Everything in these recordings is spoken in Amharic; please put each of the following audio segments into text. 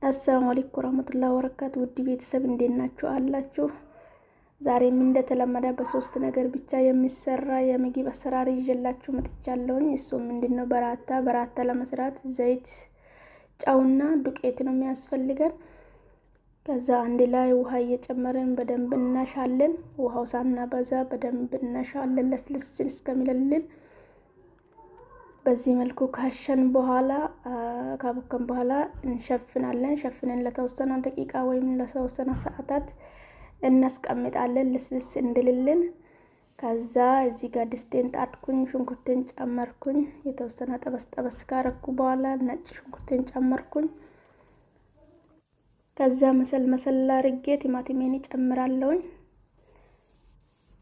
አሰላሙ አለይኩም ወራህመቱላሂ ወበረካቱ። ውድ ቤተሰብ እንዴት ናችሁ አላችሁ? ዛሬም እንደተለመደ በሶስት ነገር ብቻ የሚሰራ የምግብ አሰራር ይዤላችሁ መጥቻለሁኝ። እሱም ምንድነው? በራታ ለመስራት ዘይት፣ ጨውና ዱቄት ነው የሚያስፈልገን። ከዛ አንድ ላይ ውሃ እየጨመረን በደንብ እናሻለን። ውሃው ሳናበዛ በደንብ እናሻለን ለስልስ እስከሚልልን። በዚህ መልኩ ካሸን በኋላ ካቦከን በኋላ እንሸፍናለን። ሸፍነን ለተወሰነ ደቂቃ ወይም ለተወሰነ ሰዓታት እናስቀምጣለን ልስልስ እንድልልን። ከዛ እዚህ ጋር ድስቴን ጣድኩኝ፣ ሽንኩርቴን ጨመርኩኝ። የተወሰነ ጠበስ ካረኩ በኋላ ነጭ ሽንኩርቴን ጨመርኩኝ። ከዛ መሰል አድርጌ ቲማቲሜን ጨምራለሁኝ።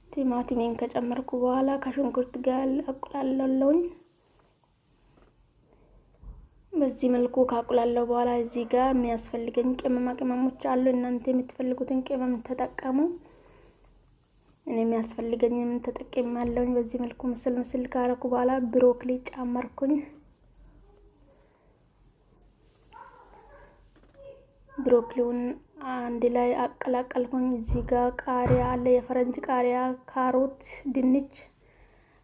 ቲማቲሜን ከጨመርኩ በኋላ ከሽንኩርት ጋር አቁላለሁኝ። በዚህ መልኩ ካቁላለው በኋላ እዚህ ጋር የሚያስፈልገኝ ቅመሞች አሉ። እናንተ የምትፈልጉትን ቅመም ተጠቀሙ። እኔ የሚያስፈልገኝን ተጠቅሜያለሁኝ። በዚህ መልኩ ምስል ካረኩ በኋላ ብሮኮሊ ጨመርኩኝ። ብሮኮሊውን አንድ ላይ አቀላቀልኩኝ። እዚህ ጋር ቃሪያ አለ፣ የፈረንጅ ቃሪያ፣ ካሮት፣ ድንች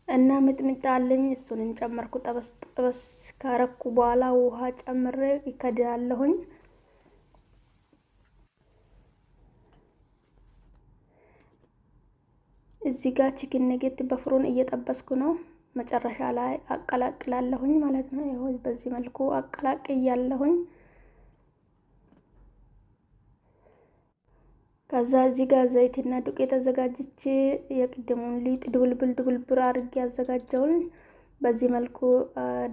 እና ሚጥሚጣ አለኝ። እሱንም ጨመርኩ። ጠበስ ካረኩ በኋላ ውሃ ጨምሬ ይከዳለሁኝ። እዚህ ጋር ቺክን ነጌት በፍሩን እየጠበስኩ ነው። መጨረሻ ላይ አቀላቅላለሁኝ ማለት ነው። ይሄው በዚህ መልኩ አቀላቅያለሁኝ። ከዛ እዚህ ጋር ዘይትና ዱቄት አዘጋጅቼ የቅድሙን ሊጥ ድብልብል አድርጌ ያዘጋጀውን በዚህ መልኩ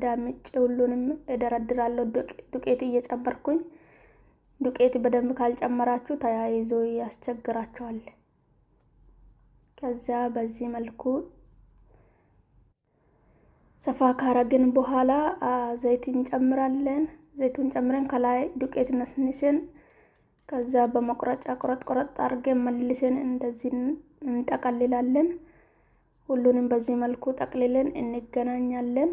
ዳምጬ ሁሉንም እደረድራለሁ። ዱቄት እየጨመርኩኝ። ዱቄት በደንብ ካልጨመራችሁ ተያይዞ ያስቸግራችኋል። ከዛ በዚህ መልኩ ሰፋ ካረግን በኋላ ዘይቱን እንጨምራለን። ዘይቱን ጨምረን ከላይ ዱቄት ነስንሰን ከዛ በመቁረጫ ቆረጥ አድርገን መልሰን እንደዚህ እንጠቀልላለን። ሁሉንም በዚህ መልኩ ጠቅልለን እንገናኛለን።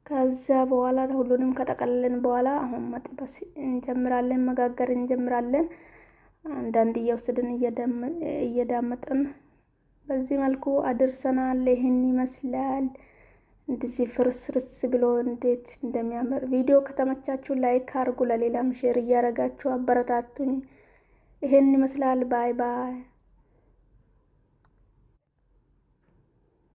ከዛ በኋላ ሁሉንም ከጠቀልለን በኋላ አሁን መጥበስ እንጀምራለን፣ መጋገር እንጀምራለን። አንዳንድ እየወሰድን እየዳመጥን በዚህ መልኩ አድርሰናል። ይሄን ይመስላል። እንደዚህ ፍርስርስ ብሎ እንዴት እንደሚያምር። ቪዲዮ ከተመቻችሁ ላይክ አድርጉ፣ ለሌላም ሼር እያረጋችሁ አበረታቱኝ። ይሄን ይመስላል። ባይ ባይ።